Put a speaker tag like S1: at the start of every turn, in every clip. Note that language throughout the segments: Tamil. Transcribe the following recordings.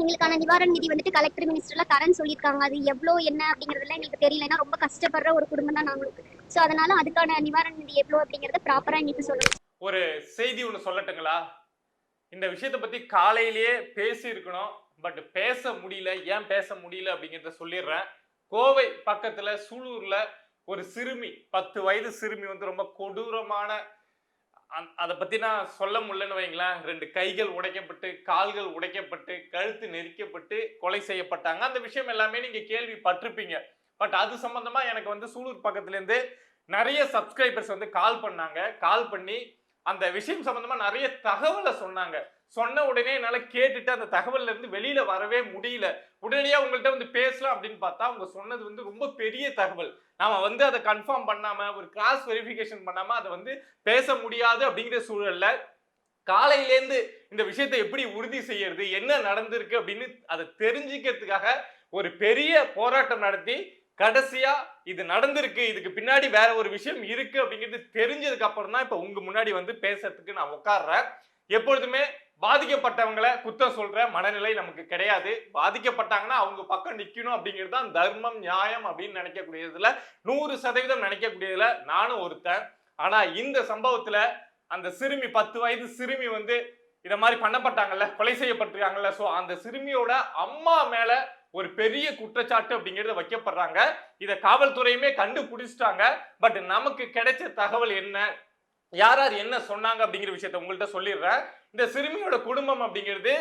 S1: எங்களுக்கான நிவாரண நிதி வந்துட்டு கலெக்டர் மினிஸ்டர்ல தரேன்னு சொல்லியிருக்காங்க. அது எவ்வளோ என்ன அப்படிங்கிறதுல எங்களுக்கு தெரியல. ஏன்னா ரொம்ப கஷ்டப்படுற ஒரு குடும்பம் தான் நாங்களுக்கு. ஸோ அதனால அதுக்கான நிவாரண நிதி எவ்வளோ அப்படிங்கிறத ப்ராப்பரா எங்களுக்கு சொல்லணும்.
S2: ஒரு செய்தி ஒன்று சொல்லட்டுங்களா? இந்த விஷயத்தை பத்தி காலையிலேயே பேசி இருக்கணும். பட் பேச முடியல. ஏன் பேச முடியல அப்படிங்கிறத சொல்லிடுறேன். கோவை பக்கத்துல சூலூர்ல ஒரு சிறுமி 10 வயது சிறுமி வந்து ரொம்ப கொடூரமான அதை பத்தி நான் சொல்ல முடியலன்னு வைங்களேன். 2 கைகள் உடைக்கப்பட்டு, கால்கள் உடைக்கப்பட்டு, கழுத்து நெரிக்கப்பட்டு கொலை செய்யப்பட்டாங்க. அந்த விஷயம் எல்லாமே நீங்க கேள்விப்பட்டிருப்பீங்க. பட் அது சம்பந்தமா எனக்கு வந்து சூலூர் பக்கத்துல இருந்து நிறைய சப்ஸ்கிரைபர்ஸ் வந்து கால் பண்ணாங்க. கால் பண்ணி அந்த விஷயம் சம்பந்தமா நிறைய தகவலை சொன்னாங்க. சொன்ன உடனே என்னால கேட்டுட்டு அந்த தகவல்ல இருந்து வெளியில வரவே முடியல. உடனடியா உங்கள்கிட்ட வந்து பேசலாம் அப்படின்னு பார்த்தா அவங்க சொன்னது வந்து ரொம்ப பெரிய தகவல். நாம வந்து அதை கன்ஃபார்ம் பண்ணாம ஒரு கிராஸ் வெரிஃபிகேஷன் பண்ணாம அதை வந்து பேச முடியாது அப்படிங்கிற சூழல்ல காலையிலேருந்து இந்த விஷயத்தை எப்படி உறுதி செய்யறது, என்ன நடந்திருக்கு அப்படின்னு அதை தெரிஞ்சுக்கிறதுக்காக ஒரு பெரிய போராட்டம் நடத்தி கடைசியா இது நடந்திருக்கு, இதுக்கு பின்னாடி வேற ஒரு விஷயம் இருக்கு அப்படிங்கிறது தெரிஞ்சதுக்கு அப்புறம் தான் இப்ப உங்க முன்னாடி வந்து பேசுறதுக்கு நான் உட்கார்றேன். எப்பொழுதுமே பாதிக்கப்பட்டவங்களை குத்தம் சொல்ற மனநிலை நமக்கு கிடையாது. பாதிக்கப்பட்டாங்கன்னா அவங்க பக்கம் நிக்கணும் அப்படிங்கிறது தான் தர்மம், நியாயம் அப்படின்னு நினைக்கக்கூடியதுல 100% நினைக்கக்கூடியதுல நானும் ஒருத்தன். ஆனா இந்த சம்பவத்துல அந்த சிறுமி 10 வயது சிறுமி வந்து இத மாதிரி பண்ணப்பட்டாங்கல்ல, கொலை செய்யப்பட்டிருக்காங்கல்ல, சோ அந்த சிறுமியோட அம்மா மேல ஒரு பெரிய குற்றச்சாட்டு அப்படிங்கிறது வைக்கப்படுறாங்க. இத காவல்துறையுமே கண்டுபிடிச்சிட்டாங்க. பட் நமக்கு கிடைச்ச தகவல் என்ன, யார் யார் என்ன சொன்னாங்க அப்படிங்கிற விஷயத்த உங்கள்கிட்ட சொல்லிடுறேன். இந்த சிறுமியோட குடும்பம் அப்படிங்கிறது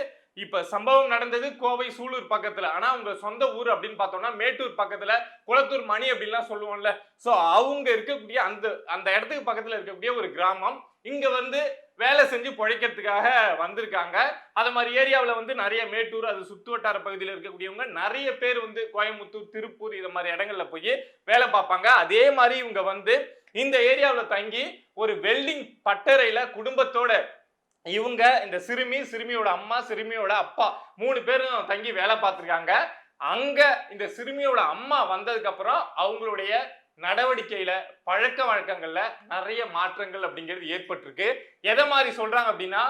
S2: இப்ப சம்பவம் நடந்தது கோவை சூலூர் பக்கத்துல. ஆனா அவங்க சொந்த ஊர் அப்படின்னு பார்த்தோம்னா மேட்டூர் பக்கத்துல குளத்தூர் மணி அப்படின்லாம் சொல்லுவோம்ல. சோ அவங்க இருக்கக்கூடிய அந்த அந்த இடத்துக்கு பக்கத்துல இருக்கக்கூடிய ஒரு கிராமம். இங்க வந்து வேலை செஞ்சு பிழைக்கிறதுக்காக வந்திருக்காங்க. அது மாதிரி ஏரியாவில் வந்து நிறைய மேட்டூர் அது சுற்று வட்டார பகுதியில் இருக்கக்கூடியவங்க நிறைய பேர் வந்து கோயம்புத்தூர், திருப்பூர் இது மாதிரி இடங்கள்ல போய் வேலை பார்ப்பாங்க. அதே மாதிரி இவங்க வந்து இந்த ஏரியாவில் தங்கி ஒரு வெல்டிங் பட்டறையில குடும்பத்தோட இவங்க இந்த சிறுமியோட அம்மா, சிறுமியோட அப்பா 3 பேரும் தங்கி வேலை பார்த்திருக்காங்க. அங்க இந்த சிறுமியோட அம்மா வந்ததுக்கு அப்புறம் அவங்களுடைய நடவடிக்கையில பழக்க வழக்கங்கள்ல நிறைய மாற்றங்கள் அப்படிங்கிறது ஏற்பட்டிருக்கு. எதை மாதிரி சொல்றாங்க அப்படின்னா,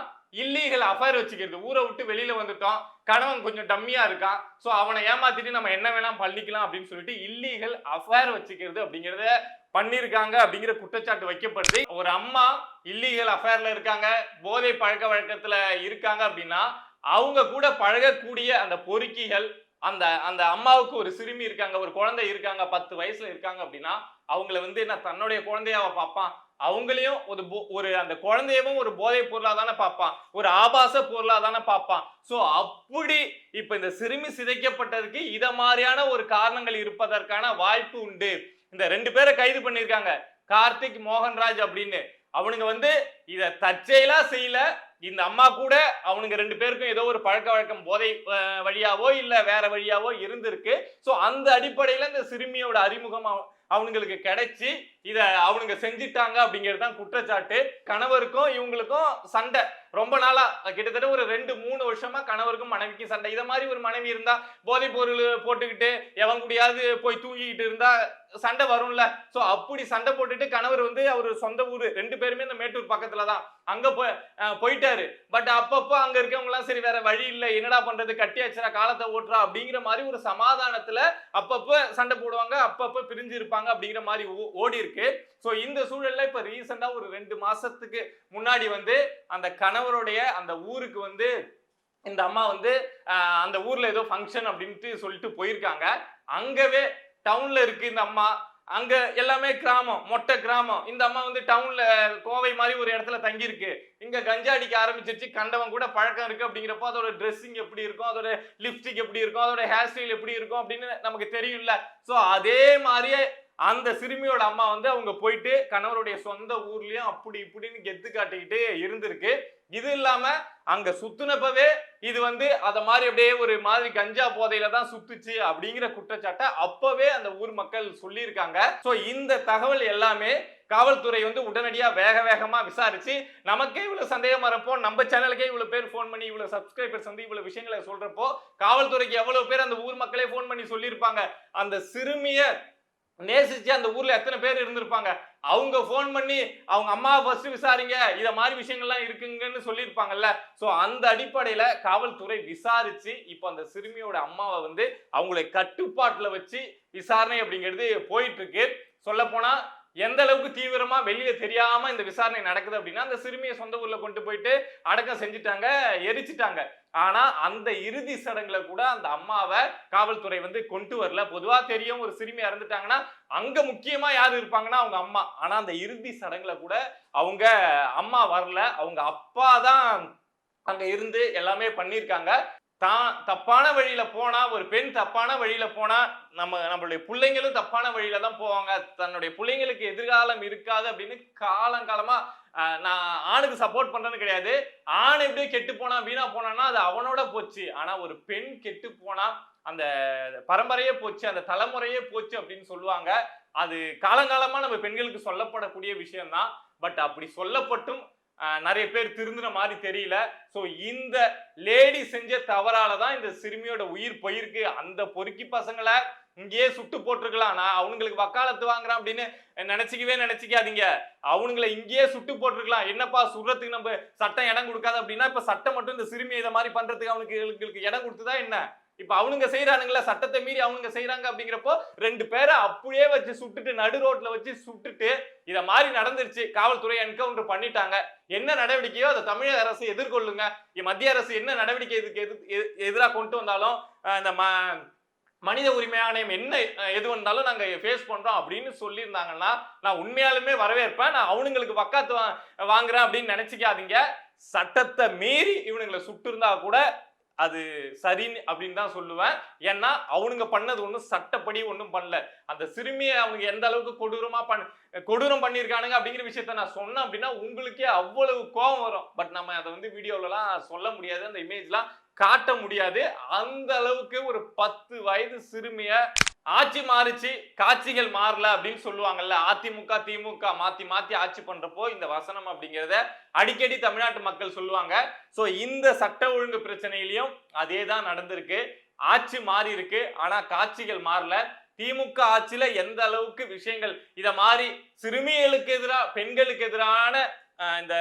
S2: இல்லீகல் அஃபேர் வச்சுக்கிறது. ஊரை விட்டு வெளியில வந்துட்டோம், கணவன் கொஞ்சம் டம்மியா இருக்கான், சோ அவனை ஏமாத்திட்டு நம்ம என்ன வேணா பண்ணிக்கலாம் அப்படின்னு சொல்லிட்டு இல்லீகல் அஃபேர் வச்சுக்கிறது அப்படிங்கறத பண்ணிருக்காங்க அப்படிங்கிற குற்றச்சாட்டு வைக்கப்படுது. ஒரு அம்மா இல்லீகல் அஃபேர்ல இருக்காங்க, போதை பழக்க வழக்கத்துல இருக்காங்க அப்படின்னா அவங்க கூட பழகக்கூடிய அந்த பொறுக்கிகள், அந்த அந்த அம்மாவுக்கு ஒரு சிறுமி இருக்காங்க, ஒரு குழந்தை இருக்காங்க, 10 வயசுல இருக்காங்க அப்படின்னா அவங்கள வந்து என்ன தன்னுடைய குழந்தையாவ பார்ப்பான், அவங்களையும் ஒரு அந்த குழந்தையவும் ஒரு போதை பொருளா தானே பார்ப்பான், ஒரு ஆபாச பொருளா தானே பார்ப்பான். சோ அப்படி இப்ப இந்த சிறுமி சிதைக்கப்பட்டதுக்கு இத மாதிரியான ஒரு காரணங்கள் இருப்பதற்கான வாய்ப்பு உண்டு. இந்த 2 பேரை கைது பண்ணிருக்காங்க, கார்த்திக், மோகன்ராஜ் அப்படின்னு. அவனுங்க வந்து இத தற்செயலா செய்யல. இந்த அம்மா கூட அவனுங்க 2 பேருக்கும் ஏதோ ஒரு பழக்க வழக்கம் போதை வழியாவோ இல்ல வேற வழியாவோ இருந்திருக்கு. சோ அந்த அடிப்படையில இந்த சிறுமியோட அறிமுகம் அவனுங்களுக்கு கிடைச்சி இத அவனுங்க செஞ்சிட்டாங்க அப்படிங்கிறது தான் குற்றச்சாட்டு. கணவருக்கும் இவங்களுக்கும் சண்டை ரொம்ப நாளா, கிட்டத்தட்ட ஒரு 2-3 வருஷமா கணவருக்கும் மனைவிக்கும் சண்டை. இத மாதிரி ஒரு மனைவி இருந்தா போதை பொருள் போட்டுக்கிட்டு எவன் கூடயாவது போய் தூங்கிக்கிட்டு இருந்தா சண்டை வரும்ல. சோ அப்படி சண்டை போட்டுட்டு கணவர் வந்து அவரு சொந்த ஊரு, 2 பேருமே இந்த மேட்டூர் பக்கத்துலதான், அங்க போயிட்டாரு. பட் அப்பப்போ அங்க இருக்கவங்க எல்லாம் சரி வேற வழி இல்ல, என்னடா பண்றது, கட்டியாச்சுரா காலத்தை ஓட்டுறா அப்படிங்கிற மாதிரி ஒரு சமாதானத்துல அப்பப்ப சண்டை போடுவாங்க, அப்பப்ப பிரிஞ்சு இருப்பாங்க அப்படிங்கிற மாதிரி ஓடி இருக்கு. சோ இந்த சூழல்ல இப்ப ரீசெண்டா ஒரு 2 மாசத்துக்கு முன்னாடி வந்து அந்த கணவருடைய அந்த ஊருக்கு வந்து இந்த அம்மா வந்து அந்த ஊர்ல ஏதோ ஃபங்க்ஷன் அப்படின்ட்டு சொல்லிட்டு போயிருக்காங்க. அங்கவே டவுன்ல இருக்கு இந்த அம்மா, அங்க எல்லாமே கிராமம், மொட்டை கிராமம். இந்த அம்மா வந்து டவுன்ல கோவை மாதிரி ஒரு இடத்துல தங்கி இருக்கு. இங்க கஞ்சா அடிக்க ஆரம்பிச்சிருச்சு, கண்டவன் கூட பழக்கம் இருக்கு அப்படிங்கிறப்போ அதோட ட்ரெஸ்ஸிங் எப்படி இருக்கும், அதோட லிப்ஸ்டிக் எப்படி இருக்கும், அதோட ஹேர் ஸ்டைல் எப்படி இருக்கும் அப்படின்னு நமக்கு தெரியும்ல. சோ அதே மாதிரியே அந்த சிறுமியோட அம்மா வந்து அவங்க போயிட்டு கணவருடைய சொந்த ஊர்லயும் அப்படி இப்படின்னு கெத்து காட்டிக்கிட்டு இருந்திருக்கு. இது இல்லாம அங்க சுத்துனப்பவே இது வந்து அத மாதிரி அப்படியே ஒரு மாதிரி கஞ்சா போதையில தான் சுத்துச்சு அப்படிங்கிற குற்றச்சாட்டை அப்பவே அந்த ஊர் மக்கள் சொல்லியிருக்காங்க. சோ இந்த தகவல் எல்லாமே காவல்துறை வந்து உடனடியா வேகமா விசாரிச்சு நமக்கே இவ்வளவு சந்தேகம் வரப்போ, நம்ம சேனலுக்கே இவ்வளவு பேர் போன் பண்ணி இவ்வளவு சப்ஸ்கிரைபர்ஸ் வந்து இவ்வளவு விஷயங்களை சொல்றப்போ காவல்துறைக்கு எவ்வளவு பேர் அந்த ஊர் மக்களே போன் பண்ணி சொல்லியிருப்பாங்க. அந்த சிறுமிய நேசிச்சு அந்த ஊர்ல எத்தனை பேர் இருந்திருப்பாங்க. அவங்க போன் பண்ணி அவங்க அம்மாவை ஃபர்ஸ்ட் விசாரிங்க, இத மாதிரி விஷயங்கள்லாம் இருக்குங்கன்னு சொல்லியிருப்பாங்கல்ல. சோ அந்த அடிப்படையில காவல்துறை விசாரிச்சு இப்போ அந்த சிறுமியோட அம்மாவை வந்து அவங்களை கட்டுப்பாட்டுல வச்சு விசாரணை அப்படிங்கிறது போயிட்டு இருக்கு. சொல்ல போனா எந்த அளவுக்கு தீவிரமா வெளியே தெரியாம இந்த விசாரணை நடக்குது அப்படின்னா, அந்த சிறுமியை சொந்த ஊர்ல கொண்டு போயிட்டு அடக்கம் செஞ்சுட்டாங்க, எரிச்சிட்டாங்க. ஆனா அந்த இறுதி சடங்குல கூட அந்த அம்மாவை காவல்துறை வந்து கொண்டு வரல. பொதுவா தெரியும், ஒரு சிறுமி இறந்துட்டாங்கன்னா அங்க முக்கியமா யாரு இருப்பாங்கன்னா அவங்க அம்மா. ஆனா அந்த இறுதி சடங்குல கூட அவங்க அம்மா வரல, அவங்க அப்பா தான் அங்க இருந்து எல்லாமே பண்ணிருக்காங்க. தான் தப்பான வழியில போனா, ஒரு பெண் தப்பான வழியில போனா நம்மளுடைய பிள்ளைங்களும் தப்பான வழியில தான் போவாங்க. தன்னுடைய பிள்ளைங்களுக்கு எதிர்காலம் இருக்காது அப்படின்னு காலங்காலமா நான் ஆணுக்கு சப்போர்ட் பண்றது கிடையாது. ஆண் எப்படியோ கெட்டு போனா வீணா போனான்னா அது அவனோட போச்சு. ஆனா ஒரு பெண் கெட்டு போனா அந்த பரம்பரையே போச்சு, அந்த தலைமுறையே போச்சு அப்படின்னு சொல்லுவாங்க. அது காலங்காலமா நம்ம பெண்களுக்கு சொல்லப்படக்கூடிய விஷயம் தான். பட் அப்படி சொல்லப்பட்டும் நிறைய பேர் திருந்துற மாதிரி தெரியல. சோ இந்த லேடி செஞ்ச தவறால தான் இந்த சிறுமியோட உயிர் போயிருக்கு. அந்த பொறுக்கி பசங்களை இங்கேயே சுட்டு போட்டிருக்கலாம். நான் அவங்களுக்கு வக்காலத்து வாங்குறேன் அப்படின்னு நினைச்சுக்காதீங்க. அவனுங்களை இங்கேயே சுட்டு போட்டிருக்கலாம். என்னப்பா சுடுறதுக்கு நம்ம சட்டம் இடம் கொடுக்காது அப்படின்னா, இப்ப சட்டம் மட்டும் இந்த சிறுமியை இதை மாதிரி பண்றதுக்கு அவனுக்கு இடம் கொடுத்துதா என்ன? இப்ப அவனுங்க செய்யறானுங்களா, சட்டத்தை மீறி அவனுங்க செய்யறாங்க அப்படிங்கிறப்போ 2 பேரை அப்படியே வச்சு சுட்டுட்டு, நடு ரோட்ல வச்சு சுட்டுட்டு, இத மாதிரி நடந்துருச்சு. காவல்துறை என்கவுண்டர் பண்ணிட்டாங்க. என்ன நடவடிக்கையோ அதை தமிழக அரசு எதிர்கொள்ளுங்க. மத்திய அரசு என்ன நடவடிக்கை இதுக்கு எதிராக கொண்டு வந்தாலும், இந்த மனித உரிமை ஆணையம் என்ன எது வந்தாலும் நாங்க ஃபேஸ் பண்றோம் அப்படின்னு சொல்லியிருந்தாங்கன்னா நான் உண்மையாலுமே வரவேற்பேன். நான் அவனுங்களுக்கு வக்காத்து வாங்குறேன் அப்படின்னு நினைச்சுக்காதீங்க. சட்டத்தை மீறி இவனுங்களை சுட்டு இருந்தா கூட அது சரின்னு அப்படின்னு தான் சொல்லுவேன். ஏன்னா அவனுங்க பண்ணது ஒன்றும் சட்டப்படி ஒன்றும் பண்ணல. அந்த சிறுமியை அவங்க எந்த அளவுக்கு கொடூரம் பண்ணியிருக்கானுங்க அப்படிங்கிற விஷயத்த நான் சொன்னேன் அப்படின்னா உங்களுக்கே அவ்வளவு கோபம் வரும். பட் நம்ம அதை வந்து வீடியோலலாம் சொல்ல முடியாது, அந்த இமேஜ்லாம் காட்ட முடியாது. அந்த அளவுக்கு ஒரு 10 வயது சிறுமிய ஆட்சி மாறிச்சு, காட்சிகள் மாறல அப்படின்னு சொல்லுவாங்கல்ல. அதிமுக திமுக மாத்தி மாத்தி ஆட்சி பண்றப்போ இந்த வசனம் அப்படிங்கிறத அடிக்கடி தமிழ்நாட்டு மக்கள் சொல்லுவாங்க. சோ இந்த சட்ட ஒழுங்கு பிரச்சனையிலையும் அதே தான் நடந்திருக்கு. ஆட்சி மாறி இருக்கு, ஆனா காட்சிகள் மாறல. திமுக ஆட்சியில எந்த அளவுக்கு விஷயங்கள் இத மாதிரி சிறுமிகளுக்கு எதிராக, பெண்களுக்கு எதிரான இந்த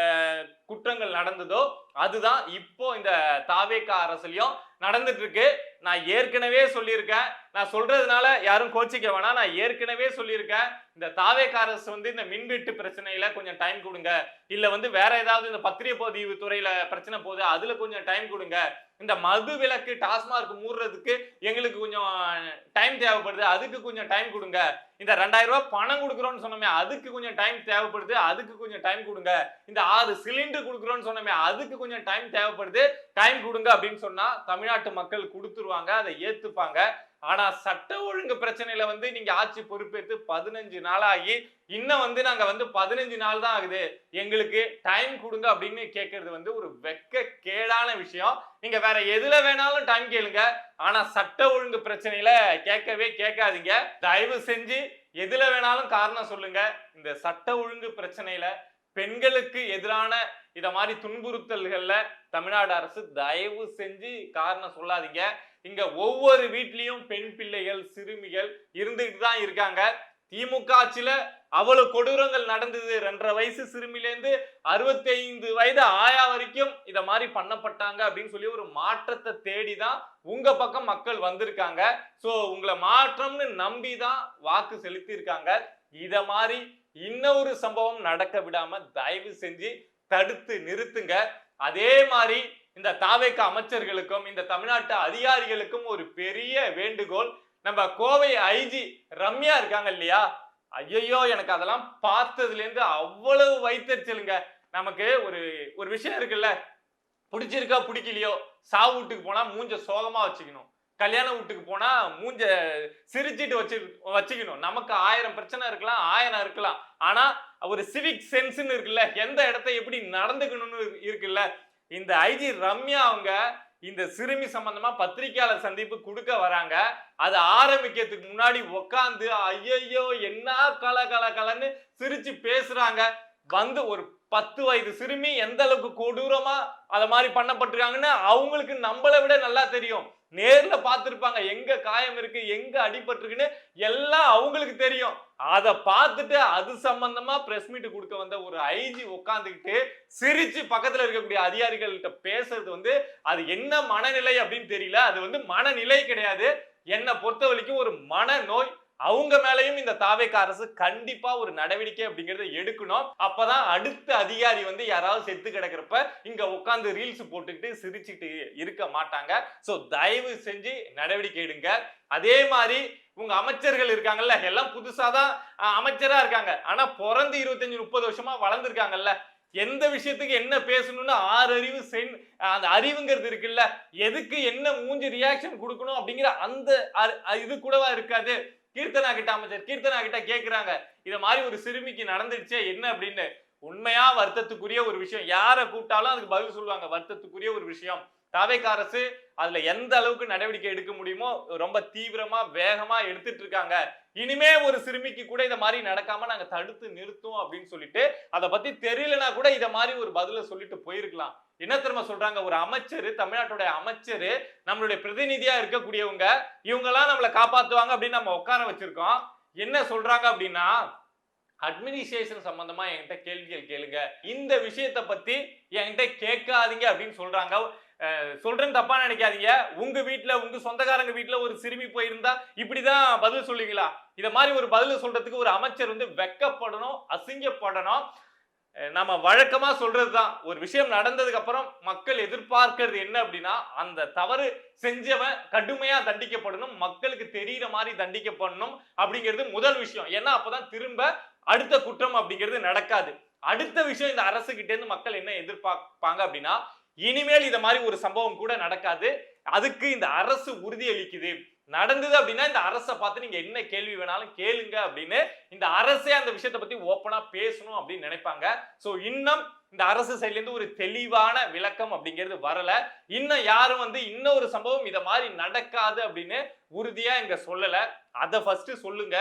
S2: குற்றங்கள் நடந்ததோ அதுதான் இப்போ இந்த தாவேகா அரசுலயும் நடந்துட்டு இருக்கு. நான் ஏற்கனவே சொல்லியிருக்கேன், நான் சொல்றதுனால யாரும் கோச்சிக்க வேணாம். நான் ஏற்கனவே சொல்லியிருக்கேன், இந்த தாவேகா அரசு வந்து இந்த மின்வெட்டு பிரச்சனையில கொஞ்சம் டைம் கொடுங்க, இல்ல வந்து வேற ஏதாவது இந்த பத்திரப்பதிவு துறையில பிரச்சனை போகுது அதுல கொஞ்சம் டைம் கொடுங்க, இந்த மது விலக்கு டாஸ்மார்க் மூடுறதுக்கு எங்களுக்கு கொஞ்சம் டைம் தேவைப்படுது அதுக்கு கொஞ்சம் டைம் கொடுங்க, இந்த 2000 ரூபாய் பணம் கொடுக்குறோம்னு சொன்னோமே அதுக்கு கொஞ்சம் டைம் தேவைப்படுது அதுக்கு கொஞ்சம் டைம் கொடுங்க, இந்த 6 சிலிண்டர் கொடுக்குறோம்னு சொன்னோமே அதுக்கு கொஞ்சம் டைம் தேவைப்படுது டைம் கொடுங்க அப்படின்னு சொன்னா தமிழ்நாட்டு மக்கள் கொடுத்துருவாங்க, அதை ஏத்துப்பாங்க. ஆனா சட்ட ஒழுங்கு பிரச்சனையில வந்து நீங்க ஆட்சி பொறுப்பேற்று 15 நாள் ஆகி இன்னும் வந்து நாங்க வந்து 15 நாள் தான் ஆகுது எங்களுக்கு டைம் கொடுங்க அப்படின்னு கேட்கறது வந்து ஒரு வெக்க கேடான விஷயம். நீங்க வேற எதுல வேணாலும் டைம் கேளுங்க, ஆனா சட்ட ஒழுங்கு பிரச்சனையில கேட்கவே கேட்காதீங்க. தயவு செஞ்சு எதுல வேணாலும் காரணம் சொல்லுங்க. இந்த சட்ட ஒழுங்கு பிரச்சனையில பெண்களுக்கு எதிரான இத மாதிரி துன்புறுத்தல்கள்ல தமிழ்நாடு அரசு தயவு செஞ்சு காரணம் சொல்லாதீங்க. இங்க ஒவ்வொரு வீட்லயும் பெண் பிள்ளைகள், சிறுமிகள் இருந்துகிட்டு தான் இருக்காங்க. திமுக ஆட்சியில அவ்வளவு கொடூரங்கள் நடந்தது. 2.5 வயசு சிறுமியில இருந்து 65 வயது ஆயா வரைக்கும் இத மாதிரி பண்ணப்பட்டாங்க அப்படின்னு சொல்லி ஒரு மாற்றத்தை தேடிதான் உங்க பக்கம் மக்கள் வந்திருக்காங்க. சோ உங்களை மாற்றம்னு நம்பிதான் வாக்கு செலுத்தி இருக்காங்க. இத மாதிரி இன்னொரு சம்பவம் நடக்க விடாம தயவு செஞ்சு தடுத்து நிறுத்துங்க. அதே மாதிரி இந்த தாவேகா அமைச்சர்களுக்கும் இந்த தமிழ்நாட்டு அதிகாரிகளுக்கும் ஒரு பெரிய வேண்டுகோள். நம்ம கோவை ஐஜி ரம்யா இருக்காங்க இல்லையா, ஐயோ எனக்கு அதெல்லாம் பார்த்ததுல இருந்து அவ்வளவு வயித்தெரிச்சலுங்க. நமக்கு ஒரு விஷயம் இருக்குல்ல, பிடிச்சிருக்கா பிடிக்கலையோ, சாவு வீட்டுக்கு போனா மூஞ்ச சோகமா வச்சுக்கணும், கல்யாண வீட்டுக்கு போனா மூஞ்ச சிரிச்சிட்டு வச்சுக்கணும். நமக்கு 1000 பிரச்சனை இருக்கலாம், 1000 இருக்கலாம், ஆனா ஒரு சிவிக் சென்ஸ்ன்னு இருக்குல்ல, எந்த இடத்த எப்படி நடந்துக்கணும்னு இருக்குல்ல. இந்த ஐஜி ரம்யா அவங்க இந்த சிறுமி சம்பந்தமா பத்திரிகையாளர் சந்திப்பு கொடுக்க வராங்க. அது ஆரம்பிக்கிறதுக்கு முன்னாடி உட்காந்து ஐயோ என்ன கலன்னு சிரிச்சு பேசுறாங்க. வந்து ஒரு 10 வயது சிறுமி எந்த அளவுக்கு கொடூரமா அத மாதிரி பண்ணப்பட்டிருக்காங்கன்னு அவங்களுக்கு நம்மளை விட நல்லா தெரியும். நேர்ல பார்த்திருப்பாங்க, எங்க காயம் இருக்கு, எங்க அடிபட்டிருக்குன்னு எல்லாம் அவங்களுக்கு தெரியும். அதை பார்த்துட்டு அது சம்பந்தமா பிரஸ் மீட் கொடுக்க வந்த ஒரு ஐஜி உட்காந்துக்கிட்டு சிரிச்சு பக்கத்துல இருக்கக்கூடிய அதிகாரிகள்கிட்ட பேசுறது வந்து அது என்ன மனநிலை அப்படின்னு தெரியல. அது வந்து மனநிலை கிடையாது, என்னை பொறுத்த வரைக்கும் ஒரு மனநோய். அவங்க மேலையும் இந்த தாவேக அரசு கண்டிப்பா ஒரு நடவடிக்கை அப்படிங்கறத எடுக்கணும். அப்பதான் அடுத்த அதிகாரி வந்து யாராவது செத்து கிடக்கிறப்ப இங்க உட்கார்ந்து ரீல்ஸ் போட்டுக்கிட்டு சிரிச்சுட்டு இருக்க மாட்டாங்க. சோ தயவு செஞ்சு நடவடிக்கை எடுங்க. அதே மாதிரி உங்க அமைச்சர்கள் இருக்காங்கல்ல, எல்லாம் புதுசாதான் அமைச்சரா இருக்காங்க, ஆனா பிறந்து 25-30 வருஷமா வளர்ந்துருக்காங்கல்ல, எந்த விஷயத்துக்கு என்ன பேசணும்னு அறிவு அந்த அறிவுங்கிறது இருக்குல்ல, எதுக்கு என்ன மூஞ்சி ரியாக்ஷன் கொடுக்கணும் அப்படிங்கிற அந்த இது கூடவா இருக்காது. கீர்த்தனா கிட்ட அமைச்சர் கீர்த்தனா கிட்ட கேக்குறாங்க, இத மாதிரி ஒரு சிறுமிக்கு நடந்துடுச்சே என்ன அப்படின்னு. உண்மையா வருத்தத்துக்குரிய ஒரு விஷயம், யாரை கூப்பிட்டாலும் அதுக்கு பதில் சொல்லுவாங்க, வருத்தத்துக்குரிய ஒரு விஷயம். தாவேக அரசு அதுல எந்த அளவுக்கு நடவடிக்கை எடுக்க முடியுமோ ரொம்ப தீவிரமா வேகமா எடுத்துட்டு இருக்காங்க. இனிமே ஒரு சிறுமிக்கு கூட இத மாதிரி நடக்காம நாங்க தடுத்து நிறுத்தும் அப்படின்னு சொல்லிட்டு, அதை பத்தி தெரியலனா கூட இத மாதிரி ஒரு பதில சொல்லிட்டு போயிருக்கலாம். என்ன தெரியுமா சொல்றாங்க, ஒரு அமைச்சர், தமிழ்நாட்டுடைய அமைச்சர், நம்மளுடைய பிரதிநிதியா இருக்கக்கூடியவங்க, இவங்க எல்லாம் நம்மளை காப்பாத்துவாங்க அப்படின்னு நம்ம உட்கார வச்சிருக்கோம். என்ன சொல்றாங்க அப்படின்னா, அட்மினிஸ்ட்ரேஷன் சம்பந்தமா என்கிட்ட கேள்விகள் கேளுங்க, இந்த விஷயத்தை பத்தி என்கிட்ட கேட்காதீங்க அப்படின்னு சொல்றாங்க. சொல்றேன்னு தப்பா நினைக்காதீங்க, உங்க வீட்டுல உங்க சொந்தக்காரங்க வீட்டுல ஒரு சிறுமி போயிருந்தா இப்படிதான் பதில் சொல்லுவீங்களா? இத மாதிரி ஒரு பதில் சொல்றதுக்கு ஒரு அமைச்சர் வந்து வெக்கப்படணும், அசிங்கப்படணும். நம்ம வழக்கமா சொல்றதுதான், ஒரு விஷயம் நடந்ததுக்கு அப்புறம் மக்கள் எதிர்பார்க்கிறது என்ன அப்படின்னா, அந்த தவறு செஞ்சவன் கடுமையா தண்டிக்கப்படணும், மக்களுக்கு தெரியற மாதிரி தண்டிக்கப்படணும் அப்படிங்கிறது முதல் விஷயம். ஏன்னா அப்பதான் திரும்ப அடுத்த குற்றம் அப்படிங்கிறது நடக்காது. அடுத்த விஷயம், இந்த அரசு கிட்ட இருந்து மக்கள் என்ன எதிர்பார்ப்பாங்க அப்படின்னா, இனிமேல் இத மாதிரி ஒரு சம்பவம் கூட நடக்காது, அதுக்கு இந்த அரசு உறுதி அளிக்குது. நடந்தது அப்படின்னா இந்த அரசை பார்த்து நீங்க என்ன கேள்வி வேணாலும் கேளுங்க அப்படின்னு இந்த அரசே அந்த விஷயத்தை பத்தி ஓப்பனா பேசணும் அப்படின்னு நினைப்பாங்க. சோ இன்னும் இந்த அரசு சைட்ல இருந்து ஒரு தெளிவான விளக்கம் அப்படிங்கிறது வரல. இன்னும் யாரும் வந்து இன்னொரு சம்பவம் இத மாதிரி நடக்காது அப்படின்னு உறுதியா இங்க சொல்லல. அதை ஃபர்ஸ்ட் சொல்லுங்க.